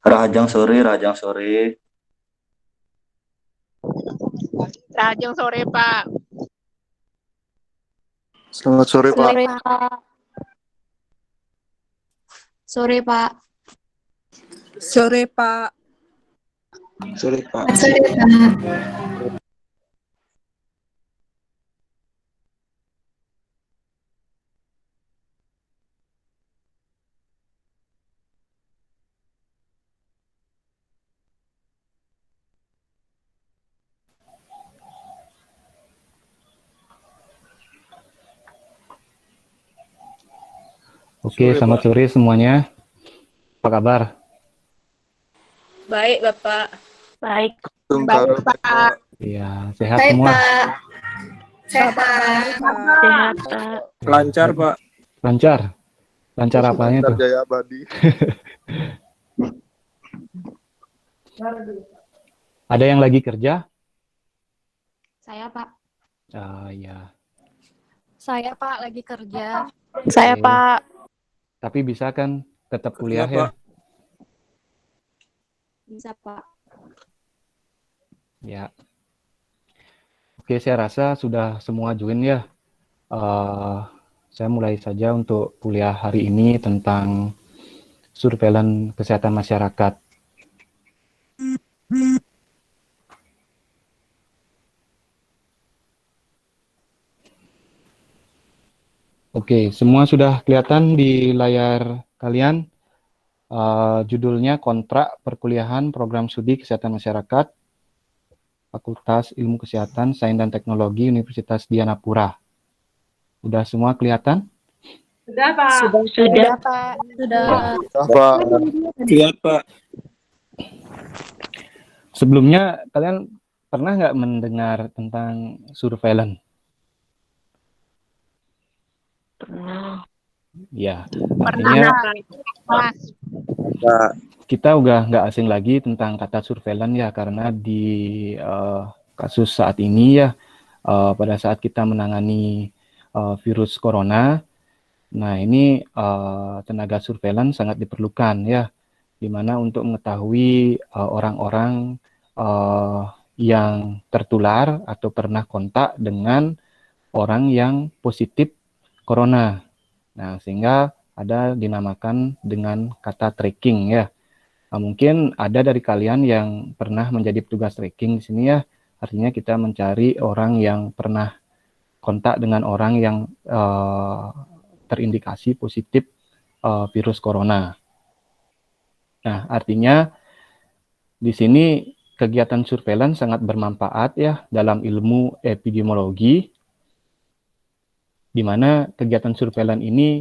Rajang sore, Rajang sore. Rajang sore, Pak. Selamat sore, Pak. Sore, Pak. Sore, Pak. Sore, Pak. Sore, Pak. Sore, Pak. Oke, selamat sore semuanya. Apa kabar? Baik, Bapak. Baik. Baik, Pak. Iya, sehat Baik, semua. Pak. Sehat. Sehat, Pak. Lancar, Pak. Lancar. Lancar apanya Lancar tuh? Jaya Abadi. Ada yang lagi kerja? Saya, Pak. Ya. Saya, Pak, lagi kerja. Saya, Oke. Pak. Tapi bisa kan tetap Kerja, kuliah ya? Pak. Bisa, Pak. Ya. Oke, saya rasa sudah semua join ya. Saya mulai saja untuk kuliah hari ini tentang surveillance kesehatan masyarakat. Oke, semua sudah kelihatan di layar kalian. Judulnya Kontrak Perkuliahan Program Studi Kesehatan Masyarakat Fakultas Ilmu Kesehatan, Sains dan Teknologi Universitas Dianapura. Sudah semua kelihatan? Sudah, Pak. Sudah, Pak. Sudah. Pak. Lihat, Pak. Sebelumnya kalian pernah nggak mendengar tentang surveillance? Pernah. Ya, artinya kita udah nggak asing lagi tentang kata surveillance ya, karena di kasus saat ini ya, pada saat kita menangani virus corona, nah ini tenaga surveillance sangat diperlukan ya, dimana untuk mengetahui orang-orang yang tertular atau pernah kontak dengan orang yang positif corona. Nah, sehingga ada dinamakan dengan kata tracking ya. Nah, mungkin ada dari kalian yang pernah menjadi petugas tracking di sini ya. Artinya kita mencari orang yang pernah kontak dengan orang yang terindikasi positif virus corona. Nah, artinya di sini kegiatan surveillance sangat bermanfaat ya dalam ilmu epidemiologi, di mana kegiatan surveillance ini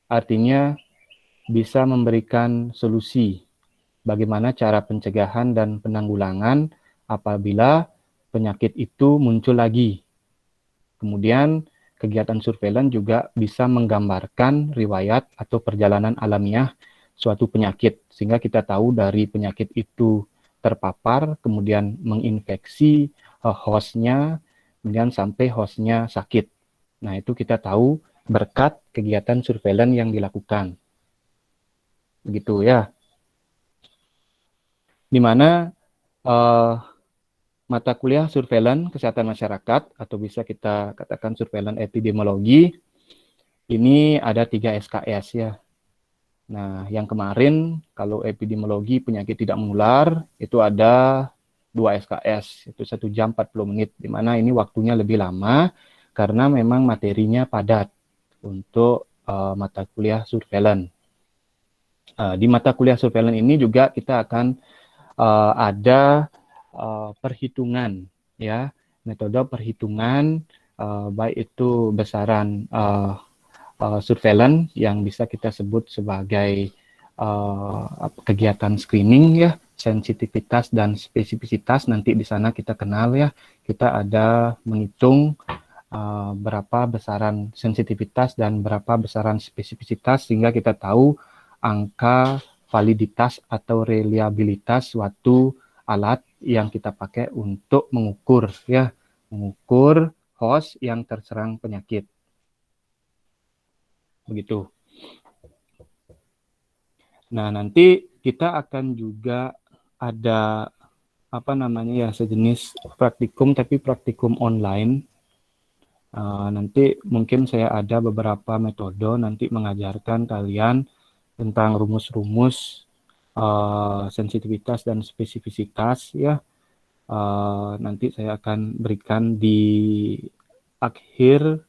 artinya bisa memberikan solusi bagaimana cara pencegahan dan penanggulangan apabila penyakit itu muncul lagi. Kemudian kegiatan surveillance juga bisa menggambarkan riwayat atau perjalanan alamiah suatu penyakit, sehingga kita tahu dari penyakit itu terpapar, kemudian menginfeksi hostnya, kemudian sampai hostnya sakit. Nah, itu kita tahu berkat kegiatan surveillance yang dilakukan. Begitu ya. Di mana mata kuliah surveillance kesehatan masyarakat, atau bisa kita katakan surveillance epidemiologi, ini ada 3 SKS ya. Nah, yang kemarin kalau epidemiologi penyakit tidak menular, itu ada 2 SKS, itu 1 jam 40 menit, di mana ini waktunya lebih lama, karena memang materinya padat untuk mata kuliah surveillance. Di mata kuliah surveillance ini juga kita akan ada perhitungan ya, metode perhitungan baik itu besaran surveillance yang bisa kita sebut sebagai kegiatan screening ya, sensitivitas dan spesifisitas, nanti di sana kita kenal ya, kita ada menghitung berapa besaran sensitivitas dan berapa besaran spesifisitas, sehingga kita tahu angka validitas atau reliabilitas suatu alat yang kita pakai untuk mengukur ya, mengukur host yang terserang penyakit. Begitu. Nah, nanti kita akan juga ada sejenis praktikum, tapi praktikum online. Nanti mungkin saya ada beberapa metode nanti mengajarkan kalian tentang rumus-rumus sensitivitas dan spesifisitas ya. Nanti saya akan berikan di akhir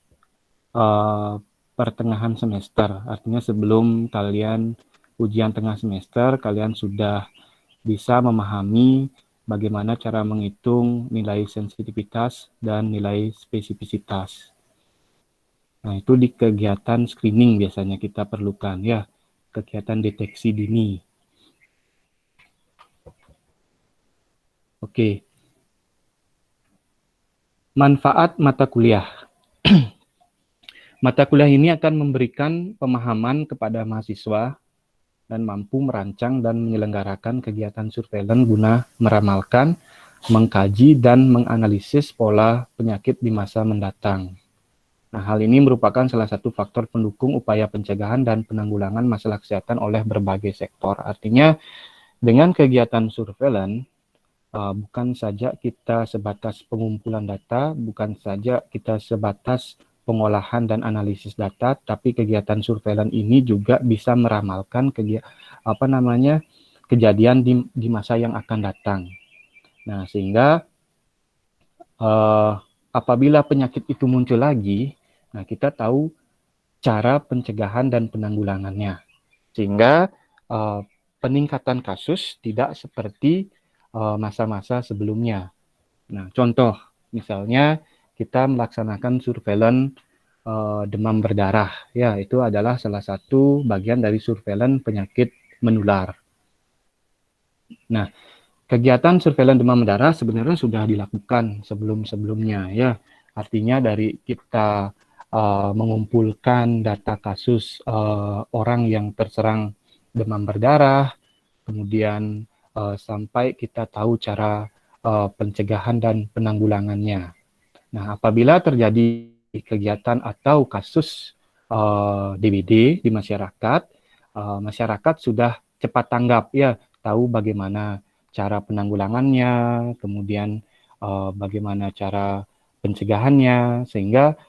pertengahan semester. Artinya sebelum kalian ujian tengah semester, kalian sudah bisa memahami bagaimana cara menghitung nilai sensitivitas dan nilai spesifisitas. Nah, itu di kegiatan screening biasanya kita perlukan ya, kegiatan deteksi dini. Oke. Manfaat mata kuliah. Mata kuliah ini akan memberikan pemahaman kepada mahasiswa dan mampu merancang dan menyelenggarakan kegiatan surveillance guna meramalkan, mengkaji, dan menganalisis pola penyakit di masa mendatang. Nah, hal ini merupakan salah satu faktor pendukung upaya pencegahan dan penanggulangan masalah kesehatan oleh berbagai sektor. Artinya, dengan kegiatan surveillance, bukan saja kita sebatas pengumpulan data, bukan saja kita sebatas pengolahan dan analisis data, tapi kegiatan surveillance ini juga bisa meramalkan kejadian di masa yang akan datang. Nah, sehingga apabila penyakit itu muncul lagi, nah kita tahu cara pencegahan dan penanggulangannya. Sehingga peningkatan kasus tidak seperti masa-masa sebelumnya. Nah, contoh misalnya kita melaksanakan surveillance demam berdarah, ya itu adalah salah satu bagian dari surveillance penyakit menular. Nah, kegiatan surveillance demam berdarah sebenarnya sudah dilakukan sebelum-sebelumnya, ya. Artinya dari kita mengumpulkan data kasus orang yang terserang demam berdarah, kemudian sampai kita tahu cara pencegahan dan penanggulangannya. Nah, apabila terjadi kegiatan atau kasus DBD di masyarakat, masyarakat sudah cepat tanggap ya, tahu bagaimana cara penanggulangannya, kemudian bagaimana cara pencegahannya, sehingga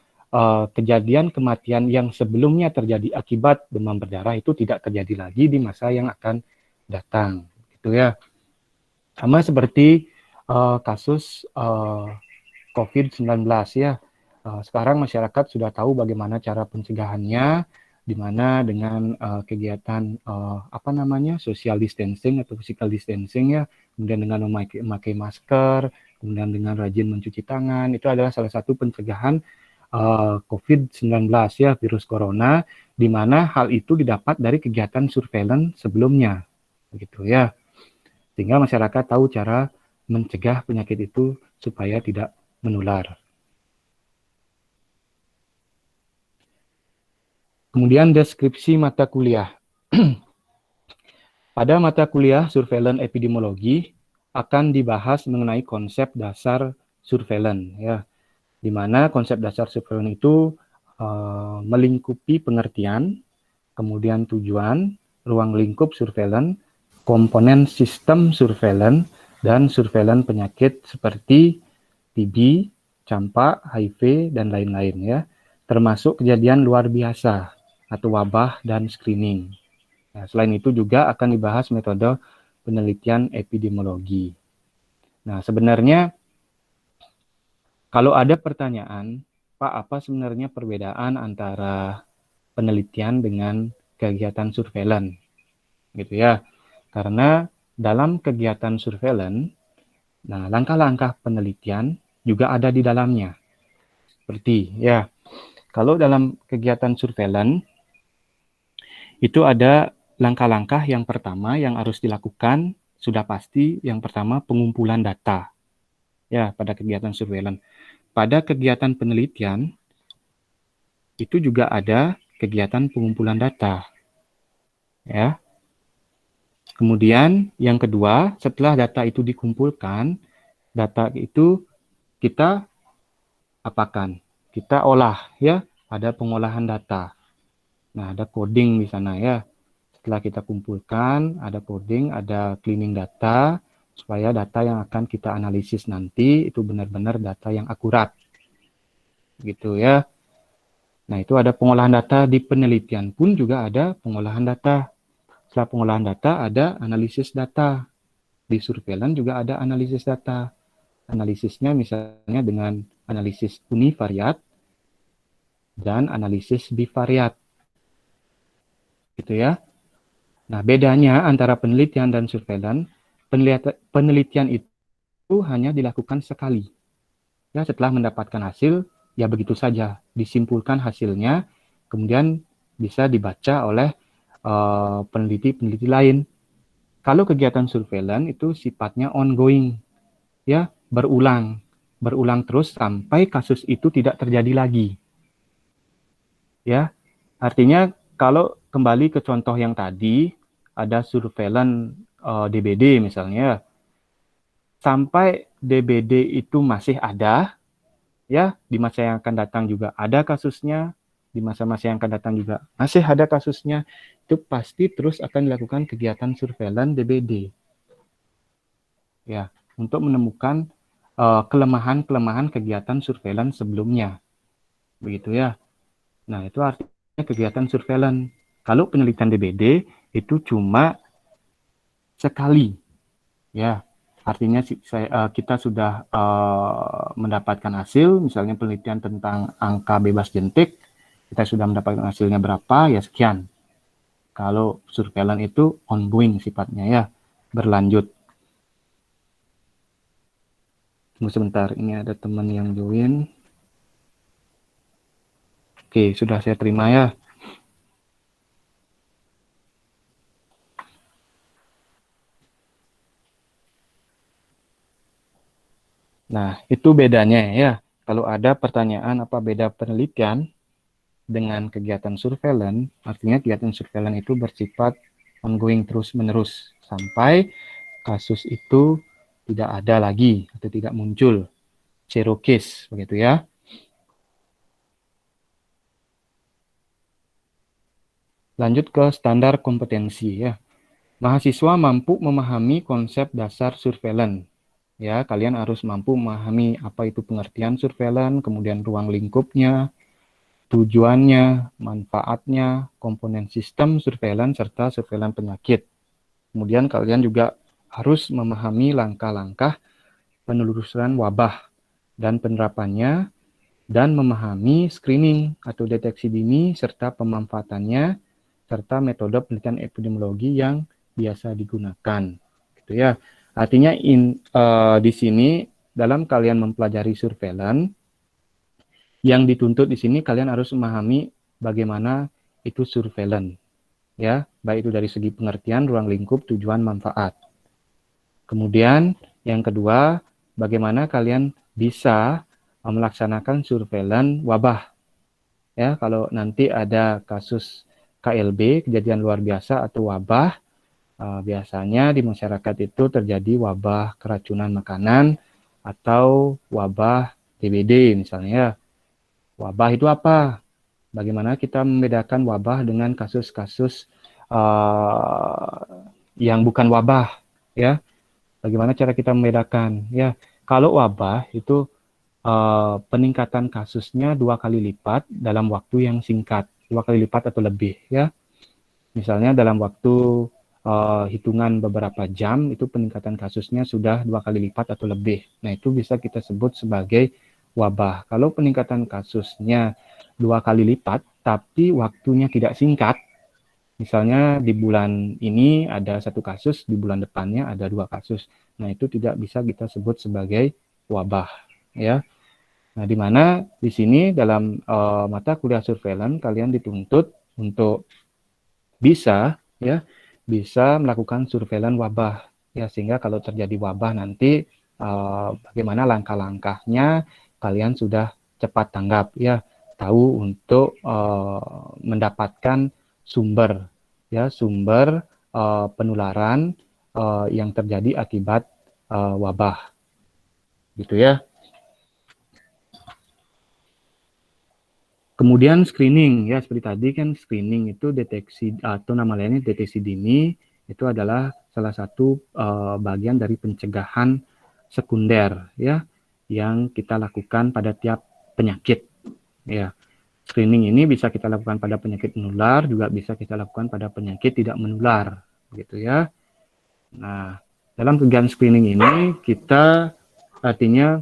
kejadian kematian yang sebelumnya terjadi akibat demam berdarah itu tidak terjadi lagi di masa yang akan datang, gitu ya. Sama seperti kasus COVID-19 ya. Sekarang masyarakat sudah tahu bagaimana cara pencegahannya, di mana dengan kegiatan social distancing atau physical distancing ya, kemudian dengan memakai masker, kemudian dengan rajin mencuci tangan, itu adalah salah satu pencegahan COVID-19 ya, virus corona, di mana hal itu didapat dari kegiatan surveillance sebelumnya, begitu ya. Sehingga masyarakat tahu cara mencegah penyakit itu supaya tidak menular. Kemudian deskripsi mata kuliah. Pada mata kuliah surveillance epidemiologi akan dibahas mengenai konsep dasar surveillance ya, di mana konsep dasar surveillance itu melingkupi pengertian, kemudian tujuan, ruang lingkup surveillance, komponen sistem surveillance, dan surveillance penyakit seperti TB, campak, HIV, dan lain-lain ya, termasuk kejadian luar biasa atau wabah dan screening. Nah, selain itu juga akan dibahas metode penelitian epidemiologi. Nah, sebenarnya kalau ada pertanyaan, Pak, apa sebenarnya perbedaan antara penelitian dengan kegiatan surveillance? Gitu ya. Karena dalam kegiatan surveillance, nah langkah-langkah penelitian juga ada di dalamnya. Seperti ya, kalau dalam kegiatan surveillance itu ada langkah-langkah yang pertama yang harus dilakukan, sudah pasti yang pertama pengumpulan data. Ya, pada kegiatan surveillance. Pada kegiatan penelitian itu juga ada kegiatan pengumpulan data. Ya. Kemudian yang kedua, setelah data itu dikumpulkan, data itu kita apakan? Kita olah ya, ada pengolahan data. Nah, ada coding di sana ya. Setelah kita kumpulkan, ada coding, ada cleaning data, supaya data yang akan kita analisis nanti itu benar-benar data yang akurat. Gitu ya. Nah, itu ada pengolahan data. Di penelitian pun juga ada pengolahan data. Setelah pengolahan data, ada analisis data. Di surveillance juga ada analisis data. Analisisnya misalnya dengan analisis univariat dan analisis bivariat. Gitu ya. Nah, bedanya antara penelitian dan surveillance, penelitian itu hanya dilakukan sekali. Ya, setelah mendapatkan hasil, ya begitu saja, disimpulkan hasilnya, kemudian bisa dibaca oleh peneliti-peneliti lain. Kalau kegiatan surveillance itu sifatnya ongoing, ya, berulang terus sampai kasus itu tidak terjadi lagi. Ya, artinya kalau kembali ke contoh yang tadi, ada surveillance DBD misalnya, sampai DBD itu masih ada, ya, di masa yang akan datang juga ada kasusnya, di masa-masa yang akan datang juga masih ada kasusnya, itu pasti terus akan dilakukan kegiatan surveillance DBD. Ya, untuk menemukan kelemahan-kelemahan kegiatan surveillance sebelumnya. Begitu ya. Nah, itu artinya kegiatan surveillance. Kalau penelitian DBD itu cuma sekali. Ya, artinya kita sudah mendapatkan hasil, misalnya penelitian tentang angka bebas jentik, kita sudah mendapatkan hasilnya berapa, ya sekian. Kalau surveillance itu ongoing sifatnya, ya, berlanjut. Tunggu sebentar, ini ada teman yang join. Oke, sudah saya terima ya. Nah, itu bedanya ya. Kalau ada pertanyaan apa beda penelitian dengan kegiatan surveillance, artinya kegiatan surveillance itu bersifat ongoing terus-menerus sampai kasus itu tidak ada lagi atau tidak muncul. Zero case, begitu ya. Lanjut ke standar kompetensi ya. Mahasiswa mampu memahami konsep dasar surveillance. Ya, kalian harus mampu memahami apa itu pengertian surveillance, kemudian ruang lingkupnya, tujuannya, manfaatnya, komponen sistem surveillance, serta surveillance penyakit. Kemudian kalian juga harus memahami langkah-langkah penelusuran wabah dan penerapannya, dan memahami screening atau deteksi dini, serta pemanfaatannya, serta metode penelitian epidemiologi yang biasa digunakan. Gitu ya. Artinya di sini dalam kalian mempelajari surveillance, yang dituntut di sini kalian harus memahami bagaimana itu surveillance, ya, baik itu dari segi pengertian, ruang lingkup, tujuan, manfaat. Kemudian yang kedua, bagaimana kalian bisa melaksanakan surveillance wabah. Ya, kalau nanti ada kasus KLB, kejadian luar biasa atau wabah, biasanya di masyarakat itu terjadi wabah keracunan makanan atau wabah DBD misalnya. Wabah itu apa? Bagaimana kita membedakan wabah dengan kasus-kasus yang bukan wabah, ya? Bagaimana cara kita membedakan? Ya, kalau wabah itu peningkatan kasusnya 2 kali lipat dalam waktu yang singkat, 2 kali lipat atau lebih, ya. Misalnya dalam waktu hitungan beberapa jam itu peningkatan kasusnya sudah 2 kali lipat atau lebih. Nah, itu bisa kita sebut sebagai wabah. Kalau peningkatan kasusnya 2 kali lipat, tapi waktunya tidak singkat, misalnya di bulan ini ada 1 kasus, di bulan depannya ada 2 kasus. Nah, itu tidak bisa kita sebut sebagai wabah, ya. Nah, di mana di sini dalam mata kuliah surveillance kalian dituntut untuk bisa, ya, bisa melakukan surveillance wabah, ya, sehingga kalau terjadi wabah nanti bagaimana langkah-langkahnya kalian sudah cepat tanggap, ya, tahu untuk mendapatkan sumber, ya, sumber penularan yang terjadi akibat wabah, gitu ya. Kemudian screening ya, seperti tadi kan screening itu deteksi atau nama lainnya deteksi dini, itu adalah salah satu bagian dari pencegahan sekunder ya yang kita lakukan pada tiap penyakit ya. Screening ini bisa kita lakukan pada penyakit menular, juga bisa kita lakukan pada penyakit tidak menular gitu ya. Nah, dalam kegiatan screening ini kita artinya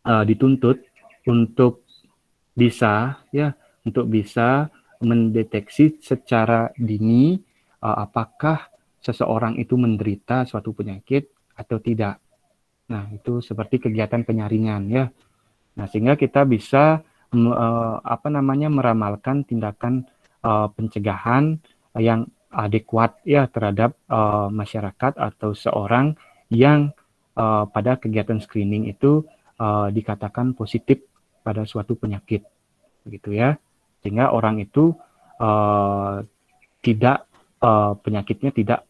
dituntut untuk bisa mendeteksi secara dini apakah seseorang itu menderita suatu penyakit atau tidak. Nah, itu seperti kegiatan penyaringan ya. Nah, sehingga kita bisa meramalkan tindakan pencegahan yang adekuat ya terhadap masyarakat atau seorang yang pada kegiatan screening itu dikatakan positif pada suatu penyakit, begitu ya, sehingga orang itu tidak penyakitnya tidak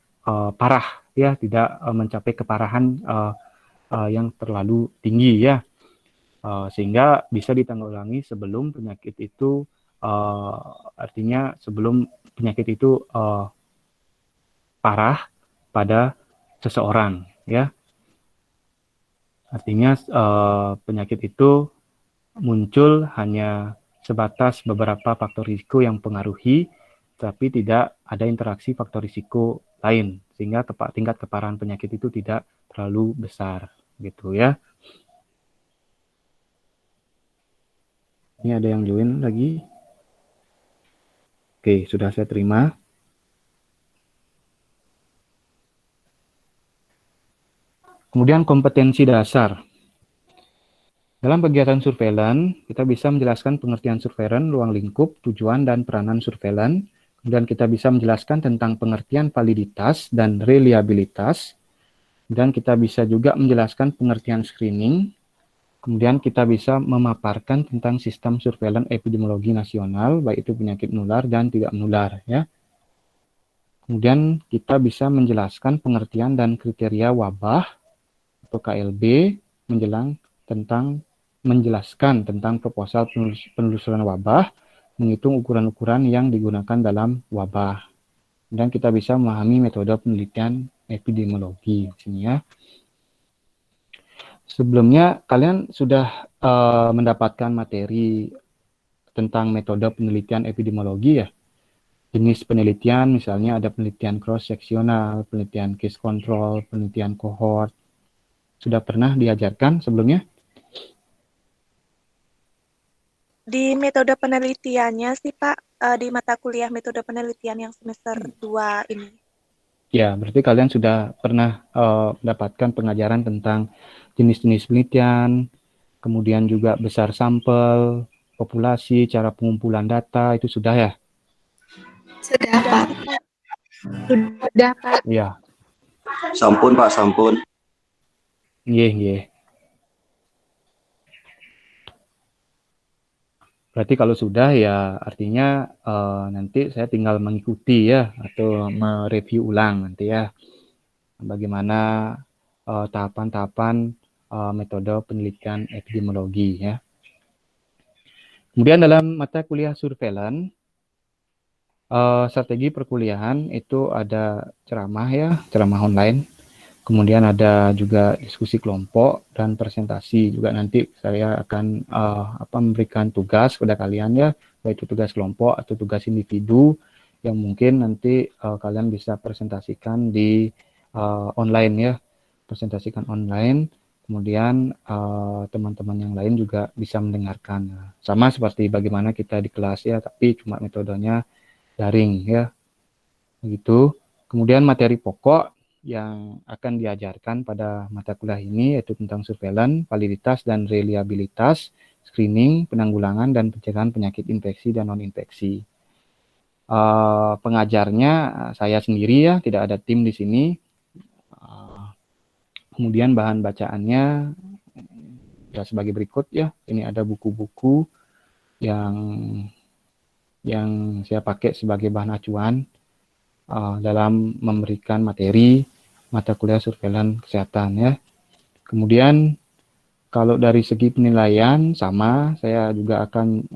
parah ya, tidak mencapai keparahan yang terlalu tinggi ya, sehingga bisa ditanggulangi sebelum penyakit itu artinya sebelum penyakit itu parah pada seseorang ya. Artinya penyakit itu muncul hanya sebatas beberapa faktor risiko yang mempengaruhi, tapi tidak ada interaksi faktor risiko lain, sehingga tingkat keparahan penyakit itu tidak terlalu besar, gitu ya. Ini ada yang join lagi. Oke, sudah saya terima. Kemudian kompetensi dasar. Dalam kegiatan surveillance, kita bisa menjelaskan pengertian surveillance, ruang lingkup, tujuan, dan peranan surveillance. Kemudian kita bisa menjelaskan tentang pengertian validitas dan reliabilitas. Dan kita bisa juga menjelaskan pengertian screening. Kemudian kita bisa memaparkan tentang sistem surveillance epidemiologi nasional, baik itu penyakit menular dan tidak menular. Ya. Kemudian kita bisa menjelaskan pengertian dan kriteria wabah atau KLB, menjelaskan tentang proposal penelusuran wabah, menghitung ukuran-ukuran yang digunakan dalam wabah. Dan kita bisa memahami metode penelitian epidemiologi di sini ya. Sebelumnya kalian sudah mendapatkan materi tentang metode penelitian epidemiologi ya. Jenis penelitian misalnya ada penelitian cross-seksional, penelitian case control, penelitian cohort. Sudah pernah diajarkan sebelumnya? Di metode penelitiannya sih Pak, di mata kuliah metode penelitian yang semester 2 ini. Ya, berarti kalian sudah pernah mendapatkan pengajaran tentang jenis-jenis penelitian, kemudian juga besar sampel, populasi, cara pengumpulan data, itu sudah ya? Sudah Pak. Sudah, Pak. Iya. Sampun Pak, sampun. Iya. Berarti kalau sudah ya artinya nanti saya tinggal mengikuti ya atau mereview ulang nanti ya bagaimana tahapan-tahapan metode penelitian epidemiologi ya. Kemudian dalam mata kuliah surveillance strategi perkuliahan itu ada ceramah ya, ceramah online. Kemudian ada juga diskusi kelompok dan presentasi juga nanti saya akan memberikan tugas kepada kalian ya, baik itu tugas kelompok atau tugas individu yang mungkin nanti kalian bisa presentasikan di online ya, presentasikan online. Kemudian teman-teman yang lain juga bisa mendengarkan. Sama seperti bagaimana kita di kelas ya, tapi cuma metodenya daring ya, begitu. Kemudian materi pokok yang akan diajarkan pada mata kuliah ini yaitu tentang surveillance, validitas dan reliabilitas, screening, penanggulangan dan pencegahan penyakit infeksi dan non-infeksi. Pengajarnya saya sendiri ya, tidak ada tim di sini. Kemudian bahan bacaannya ya sebagai berikut ya. Ini ada buku-buku yang saya pakai sebagai bahan acuan dalam memberikan materi mata kuliah surveillance kesehatan ya. Kemudian Kalau dari segi penilaian sama, saya juga akan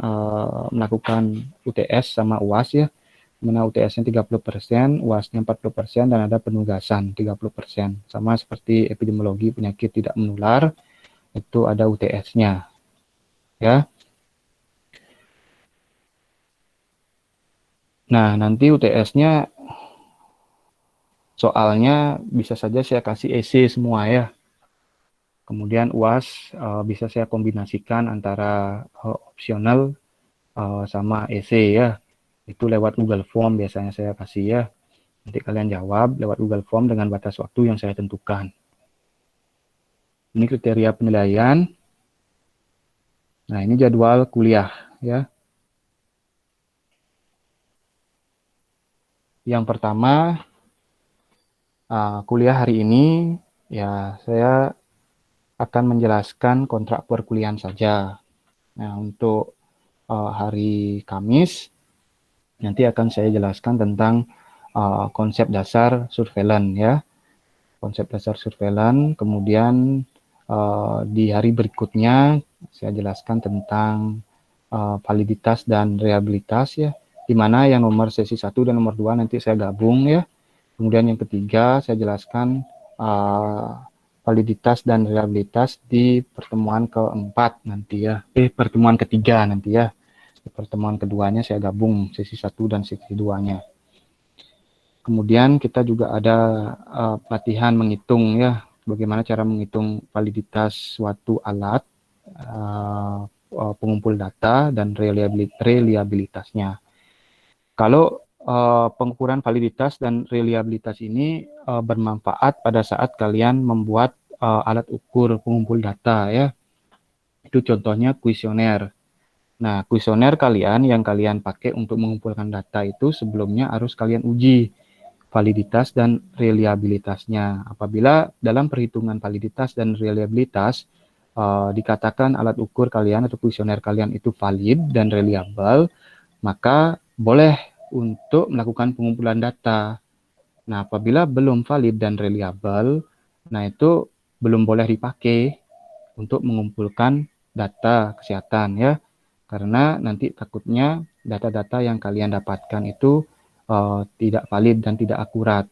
melakukan UTS sama UAS ya. Mana UTS-nya 30%, UAS-nya 40%, dan ada penugasan 30%. Sama seperti epidemiologi penyakit tidak menular, itu ada UTS-nya. Ya. Nah, nanti UTS-nya soalnya bisa saja saya kasih EC semua ya. Kemudian UAS bisa saya kombinasikan antara opsional sama EC ya. Itu lewat Google Form biasanya saya kasih ya. Nanti kalian jawab lewat Google Form dengan batas waktu yang saya tentukan. Ini kriteria penilaian. Nah, ini jadwal kuliah ya. Yang pertama, kuliah hari ini ya saya akan menjelaskan kontrak perkuliahan saja. Nah, untuk hari Kamis nanti akan saya jelaskan tentang konsep dasar surveillance ya. Konsep dasar surveillance, kemudian di hari berikutnya saya jelaskan tentang validitas dan reliabilitas ya. Di mana yang nomor sesi 1 dan nomor 2 nanti saya gabung ya. Kemudian yang ketiga saya jelaskan validitas dan reliabilitas di pertemuan keempat nanti ya. Pertemuan ketiga nanti ya. Di pertemuan keduanya saya gabung sesi 1 dan sesi 2-nya. Kemudian kita juga ada pelatihan menghitung ya, bagaimana cara menghitung validitas suatu alat, pengumpul data, dan reliabilitasnya. Kalau pengukuran validitas dan reliabilitas ini bermanfaat pada saat kalian membuat alat ukur pengumpul data ya. Itu contohnya kuesioner. Nah, kuesioner kalian yang kalian pakai untuk mengumpulkan data itu sebelumnya harus kalian uji validitas dan reliabilitasnya. Apabila dalam perhitungan validitas dan reliabilitas dikatakan alat ukur kalian atau kuesioner kalian itu valid dan reliable, maka boleh untuk melakukan pengumpulan data. Nah, apabila belum valid dan reliable, nah itu belum boleh dipakai untuk mengumpulkan data kesehatan ya. Karena nanti takutnya data-data yang kalian dapatkan itu tidak valid dan tidak akurat.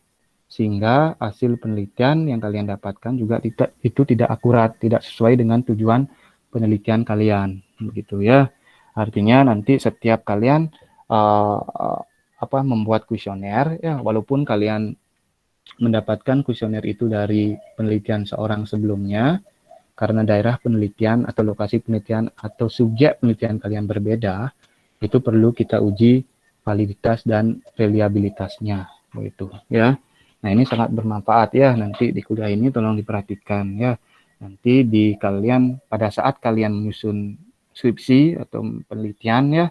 Sehingga hasil penelitian yang kalian dapatkan juga tidak akurat, tidak sesuai dengan tujuan penelitian kalian. Begitu ya. Artinya nanti setiap kalian membuat kuesioner ya, walaupun kalian mendapatkan kuesioner itu dari penelitian seorang sebelumnya, karena daerah penelitian atau lokasi penelitian atau subjek penelitian kalian berbeda, itu perlu kita uji validitas dan reliabilitasnya, begitu ya. Nah, ini sangat bermanfaat ya, nanti di kuliah ini tolong diperhatikan ya. Nanti di kalian pada saat kalian menyusun skripsi atau penelitian ya,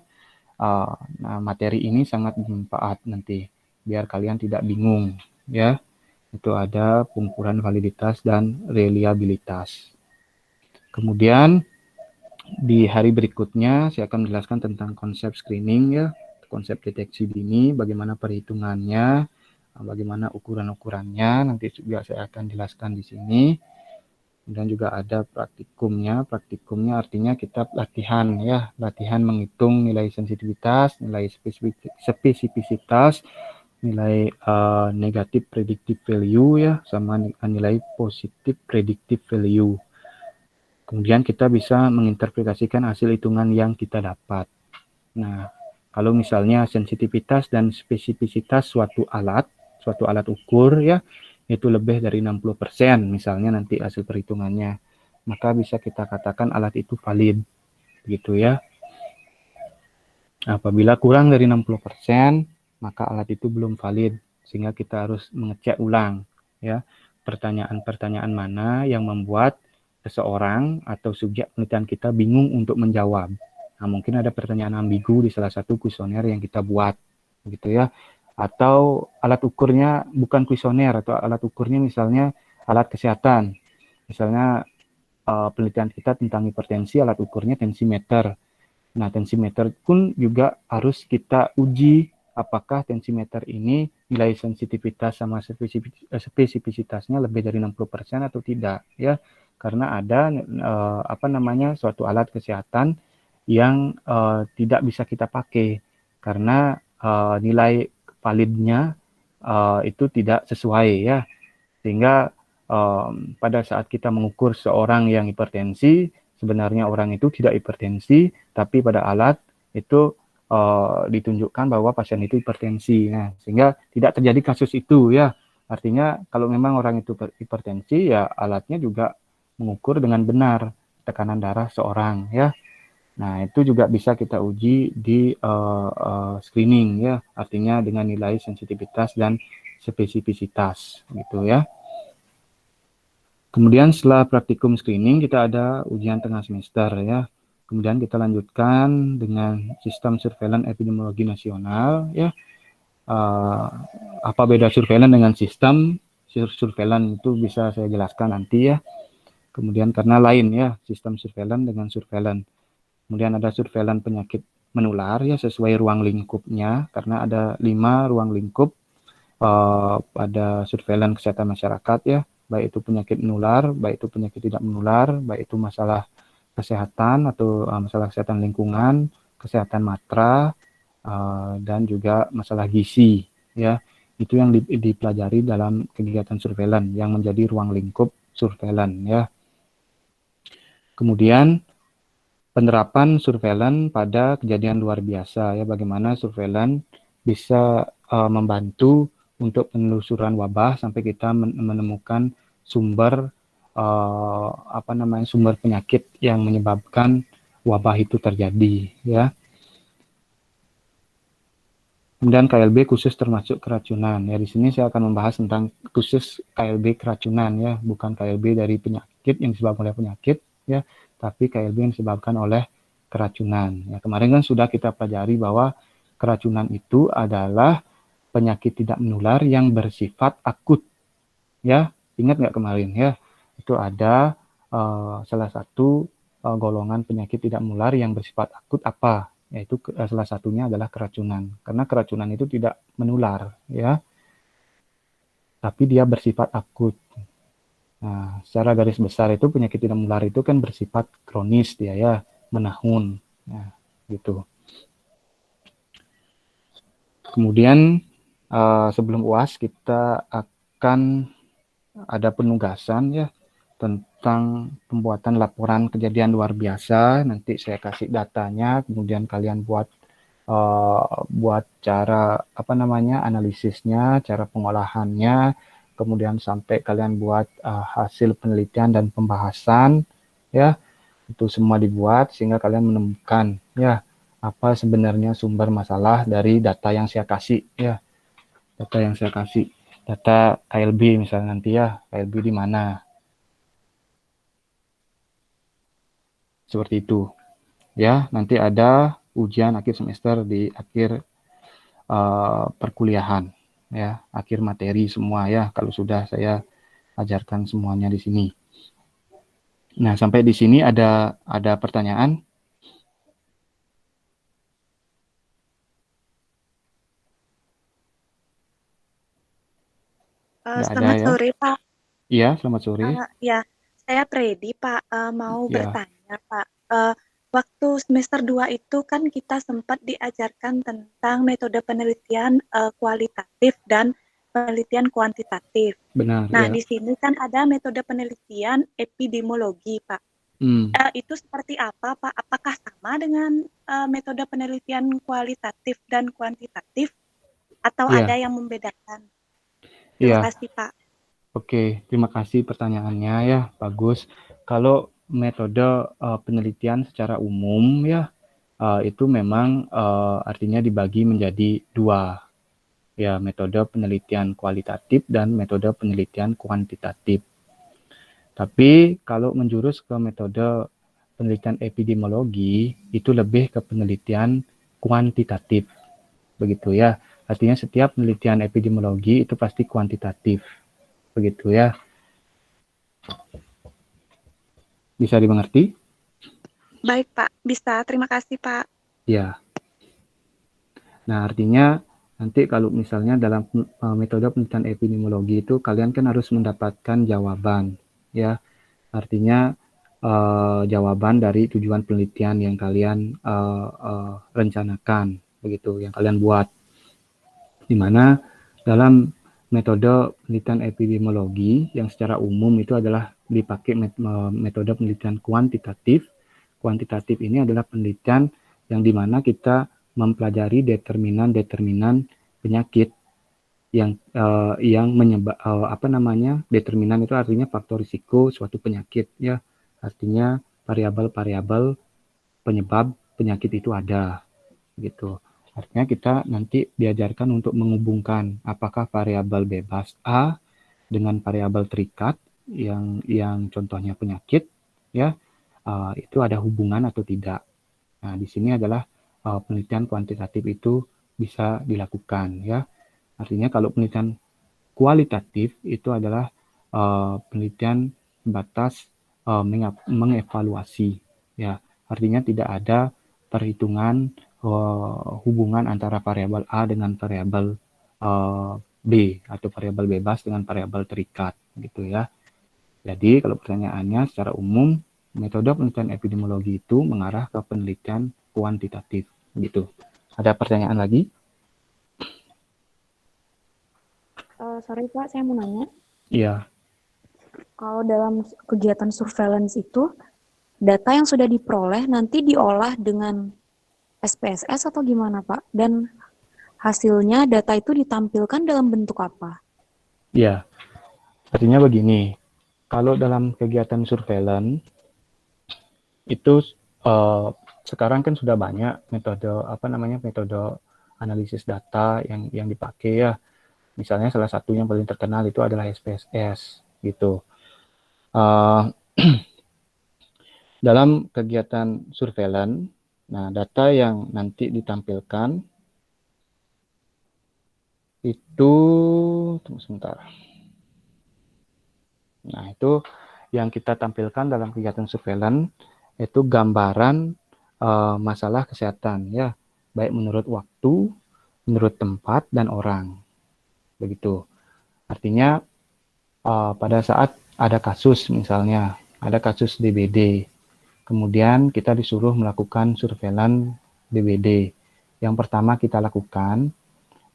nah materi ini sangat bermanfaat nanti, biar kalian tidak bingung ya. Itu ada pengukuran validitas dan reliabilitas. Kemudian di hari berikutnya saya akan menjelaskan tentang konsep screening ya, konsep deteksi dini, bagaimana perhitungannya, bagaimana ukuran-ukurannya, nanti juga saya akan jelaskan di sini. Kemudian juga ada praktikumnya. Praktikumnya artinya kita latihan ya, latihan menghitung nilai sensitivitas, nilai spesifisitas, nilai negatif predictive value ya, sama nilai positif predictive value. Kemudian kita bisa menginterpretasikan hasil hitungan yang kita dapat. Nah, kalau misalnya sensitivitas dan spesifisitas suatu alat ukur ya, itu lebih dari 60% misalnya nanti hasil perhitungannya, maka bisa kita katakan alat itu valid, gitu ya. Apabila kurang dari 60%, maka alat itu belum valid, sehingga kita harus mengecek ulang ya, pertanyaan-pertanyaan mana yang membuat seseorang atau subjek penelitian kita bingung untuk menjawab. Nah, mungkin ada pertanyaan ambigu di salah satu kuesioner yang kita buat, gitu ya. Atau alat ukurnya bukan kuesioner, atau alat ukurnya misalnya alat kesehatan. Misalnya penelitian kita tentang hipertensi, alat ukurnya tensimeter. Nah, tensimeter pun juga harus kita uji apakah tensimeter ini nilai sensitivitas sama spesifisitasnya lebih dari 60% atau tidak ya. karena ada suatu alat kesehatan yang tidak bisa kita pakai karena nilai validnya itu tidak sesuai ya, sehingga pada saat kita mengukur seorang yang hipertensi, sebenarnya orang itu tidak hipertensi, tapi pada alat itu ditunjukkan bahwa pasien itu hipertensi. Nah, sehingga tidak terjadi kasus itu ya. Artinya kalau memang orang itu hipertensi ya alatnya juga mengukur dengan benar tekanan darah seorang ya. Nah, itu juga bisa kita uji di screening ya, artinya dengan nilai sensitivitas dan spesifisitas gitu ya. Kemudian setelah praktikum screening kita ada ujian tengah semester ya. Kemudian kita lanjutkan dengan sistem surveillance epidemiologi nasional ya. Apa beda surveillance dengan sistem? Surveillance itu bisa saya jelaskan nanti ya. Kemudian karena lain ya, sistem surveillance dengan surveillance. Kemudian ada surveillance penyakit menular ya sesuai ruang lingkupnya, karena ada 5 ruang lingkup pada surveillance kesehatan masyarakat ya, baik itu penyakit menular, baik itu penyakit tidak menular, baik itu masalah kesehatan atau masalah kesehatan lingkungan, kesehatan matra, dan juga masalah gizi ya. Itu yang dipelajari dalam kegiatan surveillance yang menjadi ruang lingkup surveillance ya. Kemudian penerapan surveillance pada kejadian luar biasa ya, bagaimana surveillance bisa membantu untuk penelusuran wabah sampai kita menemukan sumber sumber penyakit yang menyebabkan wabah itu terjadi ya. Kemudian KLB khusus termasuk keracunan ya, di sini saya akan membahas tentang khusus KLB keracunan ya, bukan KLB dari penyakit yang disebabkan oleh penyakit ya, tapi KLB yang disebabkan oleh keracunan. Ya, kemarin kan sudah kita pelajari bahwa keracunan itu adalah penyakit tidak menular yang bersifat akut. Ya, ingat nggak kemarin ya? Itu ada salah satu golongan penyakit tidak menular yang bersifat akut apa? Yaitu salah satunya adalah keracunan. Karena keracunan itu tidak menular ya. Tapi dia bersifat akut. Nah, secara garis besar itu penyakit tidak menular itu kan bersifat kronis dia ya, menahun. Nah, gitu. Kemudian sebelum UAS kita akan ada penugasan ya tentang pembuatan laporan kejadian luar biasa. Nanti saya kasih datanya, kemudian kalian buat cara analisisnya, cara pengolahannya, kemudian sampai kalian buat hasil penelitian dan pembahasan ya, itu semua dibuat sehingga kalian menemukan ya apa sebenarnya sumber masalah dari data yang saya kasih ya, data KLB misalnya nanti ya, KLB di mana seperti itu ya. Nanti ada ujian akhir semester di akhir perkuliahan ya, akhir materi semua ya, kalau sudah saya ajarkan semuanya di sini. Nah, sampai di sini ada pertanyaan? Selamat sore, Pak. Iya, selamat sore. Ya, saya Predi, Pak. Mau Ya. bertanya, Pak. Waktu semester 2 itu kan kita sempat diajarkan tentang metode penelitian kualitatif dan penelitian kuantitatif. Benar. Nah, ya. di sini kan ada metode penelitian epidemiologi, Pak. Itu seperti apa, Pak? Apakah sama dengan metode penelitian kualitatif dan kuantitatif atau Ya. ada yang membedakan? Terima kasih, Pak. Oke, terima kasih pertanyaannya ya, bagus. Kalau metode penelitian secara umum ya, itu memang artinya dibagi menjadi 2. Ya, metode penelitian kualitatif dan metode penelitian kuantitatif. Tapi kalau menjurus ke metode penelitian epidemiologi, itu lebih ke penelitian kuantitatif. Begitu ya. Artinya setiap penelitian epidemiologi itu pasti kuantitatif. Begitu ya. Bisa dimengerti? Baik, Pak. Bisa. Terima kasih, Pak. Ya. Nah, artinya nanti kalau misalnya dalam metode penelitian epidemiologi itu kalian kan harus mendapatkan jawaban ya. artinya jawaban dari tujuan penelitian yang kalian rencanakan, begitu, yang kalian buat. Di mana dalam metode penelitian epidemiologi yang secara umum itu adalah dipakai metode penelitian kuantitatif. Kuantitatif ini adalah penelitian yang dimana kita mempelajari determinan penyakit yang determinan itu artinya faktor risiko suatu penyakit, ya, artinya variabel-variabel penyebab penyakit itu ada, gitu. Artinya kita nanti diajarkan untuk menghubungkan apakah variabel bebas A dengan variabel terikat yang contohnya penyakit, ya, itu ada hubungan atau tidak. Nah, di sini adalah penelitian kuantitatif itu bisa dilakukan, ya. Artinya kalau penelitian kualitatif itu adalah penelitian batas mengevaluasi, ya. Artinya tidak ada perhitungan hubungan antara variabel A dengan variabel B atau variabel bebas dengan variabel terikat, gitu ya. Jadi kalau pertanyaannya secara umum metode penelitian epidemiologi itu mengarah ke penelitian kuantitatif, gitu. Ada pertanyaan lagi? Sorry Pak, saya mau nanya. Iya. Kalau dalam kegiatan surveillance itu, data yang sudah diperoleh nanti diolah dengan SPSS atau gimana Pak? Dan hasilnya data itu ditampilkan dalam bentuk apa? Iya, artinya begini, kalau dalam kegiatan surveillance itu sekarang kan sudah banyak metode analisis data yang dipakai, ya. Misalnya salah satu yang paling terkenal itu adalah SPSS, gitu. Dalam kegiatan surveillance, nah data yang nanti ditampilkan itu, tunggu sebentar. Nah, itu yang kita tampilkan dalam kegiatan surveillance itu gambaran masalah kesehatan, ya, baik menurut waktu, menurut tempat dan orang. Begitu. Artinya pada saat ada kasus, misalnya ada kasus DBD, kemudian kita disuruh melakukan surveillance DBD. Yang pertama kita lakukan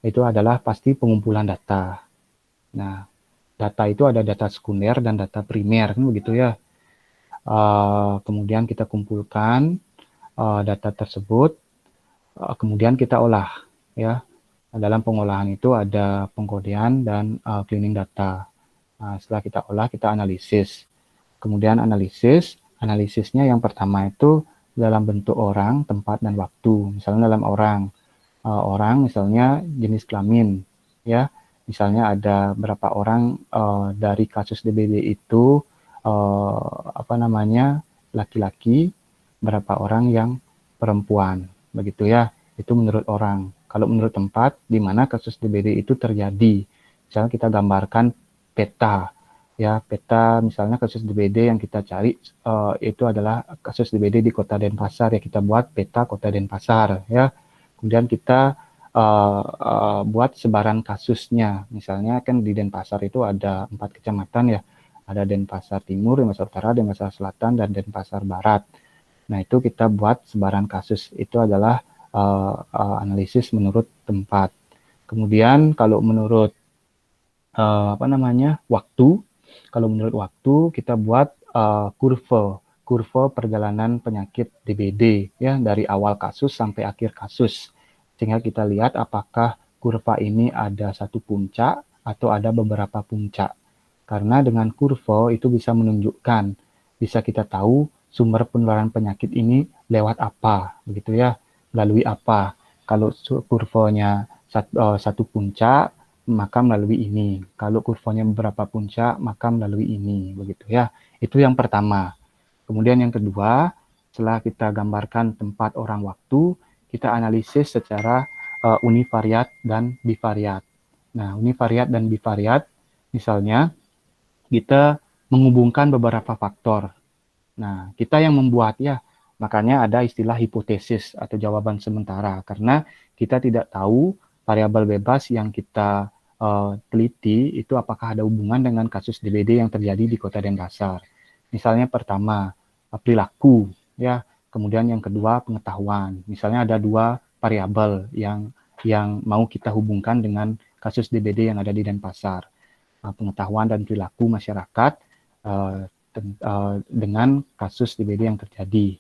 itu adalah pasti pengumpulan data. Nah, data itu ada data sekunder dan data primer, kan begitu, ya. Kemudian kita kumpulkan data tersebut, kemudian kita olah, ya. Dalam pengolahan itu ada pengkodean dan cleaning data. Nah, setelah kita olah, kita analisis. Kemudian analisisnya yang pertama itu dalam bentuk orang, tempat, dan waktu. Misalnya dalam orang misalnya jenis kelamin, ya. Misalnya ada berapa orang dari kasus DBD itu laki-laki, berapa orang yang perempuan, begitu, ya. Itu menurut orang. Kalau menurut tempat di mana kasus DBD itu terjadi, misalnya kita gambarkan peta, ya, peta misalnya kasus DBD yang kita cari itu adalah kasus DBD di Kota Denpasar, ya, kita buat peta Kota Denpasar, ya. Kemudian kita buat sebaran kasusnya, misalnya kan di Denpasar itu ada 4 kecamatan, ya, ada Denpasar Timur, Denpasar Utara, Denpasar Selatan, dan Denpasar Barat. Nah, itu kita buat sebaran kasus, itu adalah analisis menurut tempat. Kemudian kalau menurut waktu, kalau menurut waktu kita buat kurva perjalanan penyakit DBD, ya, dari awal kasus sampai akhir kasus, sehingga kita lihat apakah kurva ini ada satu puncak atau ada beberapa puncak. Karena dengan kurva itu bisa menunjukkan, bisa kita tahu sumber penularan penyakit ini lewat apa, begitu, ya, melalui apa. Kalau kurvanya satu puncak, maka melalui ini. Kalau kurvanya beberapa puncak, maka melalui ini, begitu, ya. Itu yang pertama. Kemudian yang kedua, setelah kita gambarkan tempat, orang, waktu, kita analisis secara univariat dan bivariat. Nah, univariat dan bivariat, misalnya kita menghubungkan beberapa faktor. Nah, kita yang membuat, ya. Makanya ada istilah hipotesis atau jawaban sementara, karena kita tidak tahu variabel bebas yang kita teliti itu apakah ada hubungan dengan kasus DBD yang terjadi di Kota Denpasar. Misalnya pertama perilaku, ya. Kemudian yang kedua pengetahuan. Misalnya ada dua variabel yang mau kita hubungkan dengan kasus DBD yang ada di Denpasar, pengetahuan dan perilaku masyarakat dengan kasus DBD yang terjadi.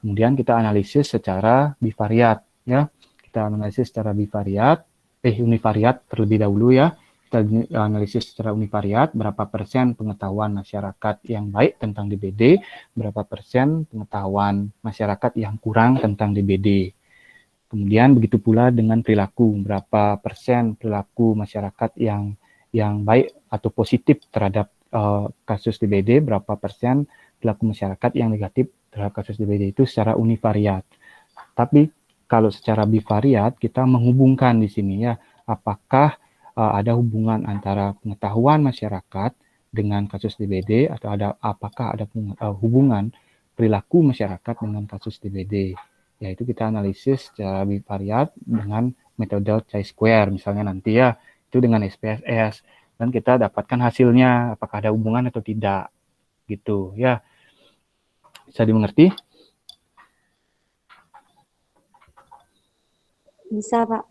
Kemudian kita analisis secara bivariat, ya. Kita analisis secara univariat terlebih dahulu, ya. Kita analisis secara univariat berapa persen pengetahuan masyarakat yang baik tentang DBD, berapa persen pengetahuan masyarakat yang kurang tentang DBD. Kemudian begitu pula dengan perilaku, berapa persen perilaku masyarakat yang baik atau positif terhadap kasus DBD, berapa persen perilaku masyarakat yang negatif terhadap kasus DBD, itu secara univariat. Tapi kalau secara bivariat kita menghubungkan di sini, ya, apakah ada hubungan antara pengetahuan masyarakat dengan kasus DBD atau apakah ada hubungan perilaku masyarakat dengan kasus DBD. Yaitu kita analisis secara bivariat dengan metode chi-square misalnya nanti, ya, itu dengan SPSS, dan kita dapatkan hasilnya apakah ada hubungan atau tidak, gitu, ya. Bisa dimengerti? Bisa, Pak.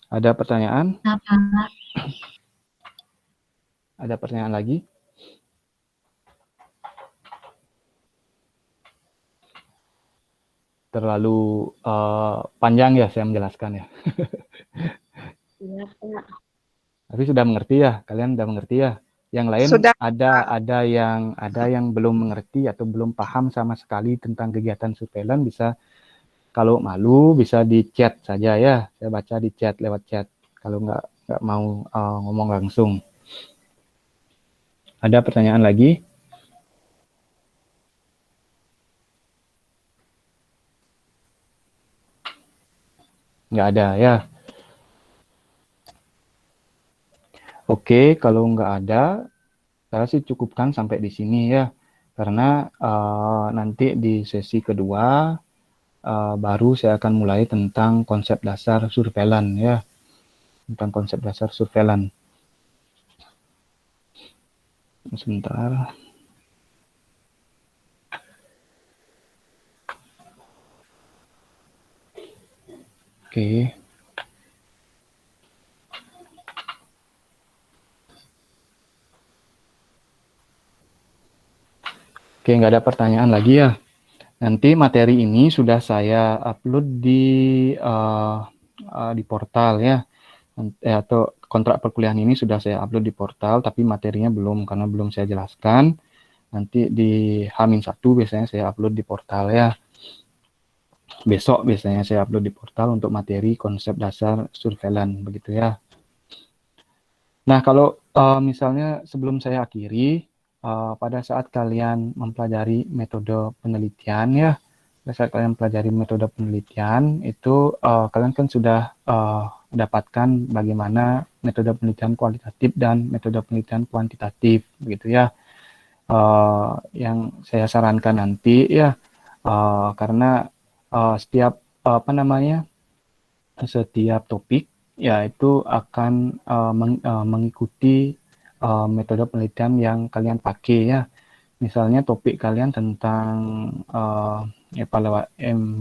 Ada pertanyaan? Apa? Ada pertanyaan lagi? Terlalu panjang ya saya menjelaskan, ya. Iya, Pak. Tapi sudah mengerti, ya? Kalian sudah mengerti, ya? Yang lain Sudah. ada yang belum mengerti atau belum paham sama sekali tentang kegiatan surveillance, bisa, kalau malu bisa di chat saja, ya. Saya baca di chat, lewat chat. Kalau nggak mau ngomong langsung. Ada pertanyaan lagi? Nggak ada, ya. Oke, kalau nggak ada, saya sih cukupkan sampai di sini, ya. Karena nanti di sesi kedua baru saya akan mulai tentang konsep dasar surveillance, ya. Tentang konsep dasar surveillance. Sebentar. Oke. Oke, nggak ada pertanyaan lagi, ya. Nanti materi ini sudah saya upload di portal, ya. Atau kontrak perkuliahan ini sudah saya upload di portal, tapi materinya belum, karena belum saya jelaskan. Nanti di H-1 biasanya saya upload di portal, ya. Besok biasanya saya upload di portal untuk materi konsep dasar surveillance, begitu, ya. Nah, kalau misalnya sebelum saya akhiri, pada saat kalian mempelajari metode penelitian, ya, pada saat kalian mempelajari metode penelitian itu kalian kan sudah dapatkan bagaimana metode penelitian kualitatif dan metode penelitian kuantitatif, begitu, ya. Yang saya sarankan nanti, ya, karena setiap setiap topik, ya, itu akan mengikuti metode penelitian yang kalian pakai, ya. Misalnya topik kalian tentang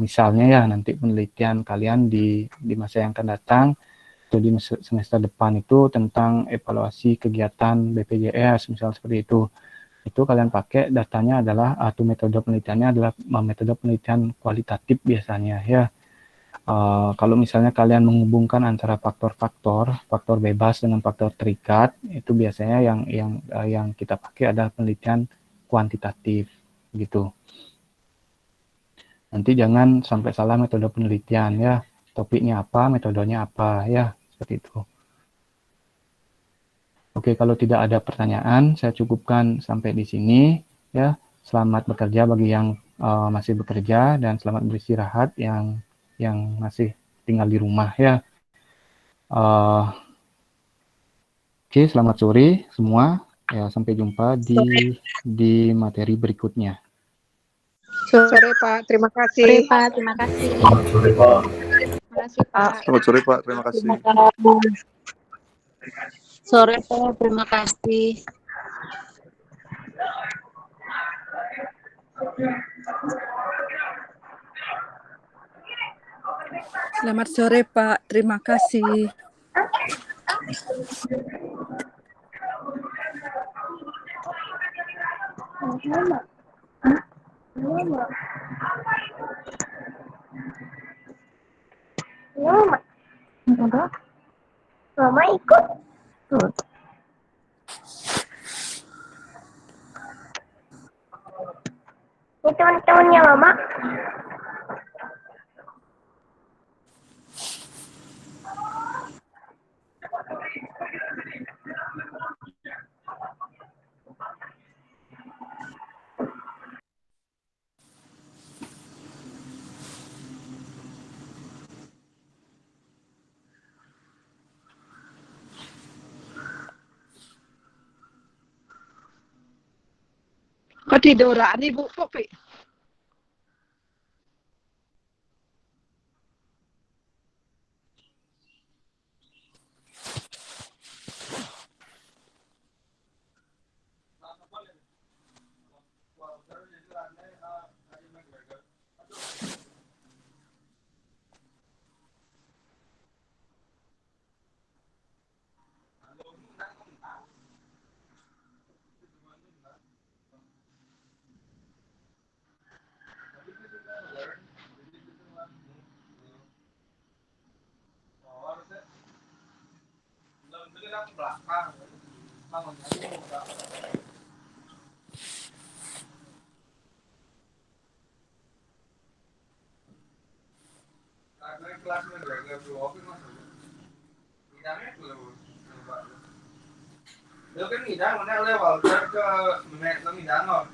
misalnya, ya, nanti penelitian kalian di masa yang akan datang atau di semester depan itu tentang evaluasi kegiatan BPJS, misalnya seperti itu. Itu kalian pakai datanya adalah, atau metode penelitiannya adalah metode penelitian kualitatif biasanya, ya. Kalau misalnya kalian menghubungkan antara faktor bebas dengan faktor terikat, itu biasanya yang kita pakai adalah penelitian kuantitatif, gitu. Nanti jangan sampai salah metode penelitian, ya. Topiknya apa, metodenya apa, ya, seperti itu. Oke, kalau tidak ada pertanyaan, saya cukupkan sampai di sini, ya. Selamat bekerja bagi yang masih bekerja, dan selamat beristirahat yang masih tinggal di rumah, ya. Oke, selamat sore semua. Ya, sampai jumpa di materi berikutnya. Sore, Pak. Terima kasih. Sore, Pak. Terima kasih. Selamat sore, Pak. Terima kasih, Pak. Selamat sore, Pak. Terima kasih. Sore, Pak. Terima kasih. Selamat sore Pak, terima kasih. Mama ikut. Ini teman-temannya Mama. Ketiduran Ibu Popi. Nếu cái nghỉ đang nó leo vào cho mẹ nó nghỉ đang rồi.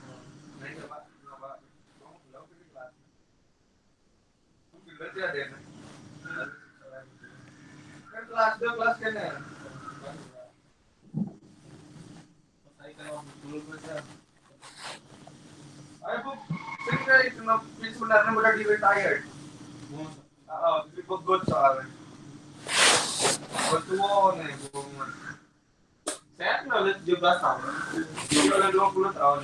Đấy các bạn, có một lớp cái là không bị lớp chưa đến. Cái kelas cái này. Saya kalau dulu saja. Ayo, saya kenapa sebenarnya udah di retire. Jadi pegot soalnya. Betul nih, saya udah 17 tahun. Udah 20 tahun.